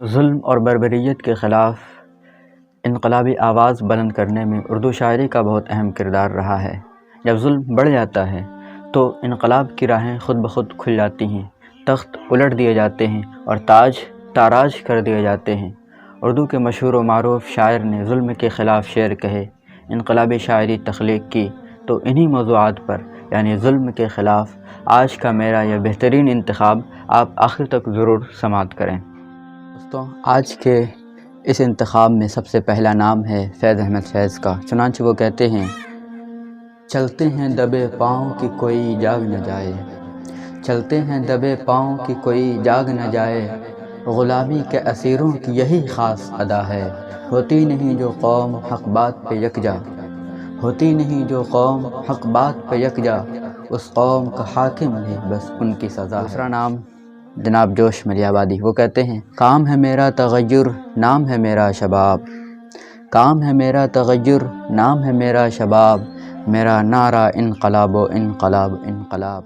ظلم اور بربریت کے خلاف انقلابی آواز بلند کرنے میں اردو شاعری کا بہت اہم کردار رہا ہے۔ جب ظلم بڑھ جاتا ہے تو انقلاب کی راہیں خود بخود کھل جاتی ہیں، تخت الٹ دیے جاتے ہیں اور تاج تاراج کر دیے جاتے ہیں۔ اردو کے مشہور و معروف شاعر نے ظلم کے خلاف شعر کہے، انقلابی شاعری تخلیق کی، تو انہی موضوعات پر یعنی ظلم کے خلاف آج کا میرا یہ بہترین انتخاب آپ آخر تک ضرور سماعت کریں۔ دوستوں، آج کے اس انتخاب میں سب سے پہلا نام ہے فیض احمد فیض کا۔ چنانچہ وہ کہتے ہیں: چلتے ہیں دبے پاؤں کہ کوئی جاگ نہ جائے، چلتے ہیں دبے پاؤں کہ کوئی جاگ نہ جائے، غلامی کے اسیروں کی یہی خاص ادا ہے، ہوتی نہیں جو قوم حق بات پہ یکجا، ہوتی نہیں جو قوم حق بات پہ یکجا، اس قوم کا حاکم ہے بس ان کی سزا ہے۔ دوسرا نام جناب جوش ملیح آبادی، وہ کہتے ہیں: کام ہے میرا تغیر، نام ہے میرا شباب، کام ہے میرا تغیر، نام ہے میرا شباب، میرا نعرہ انقلاب و انقلاب انقلاب۔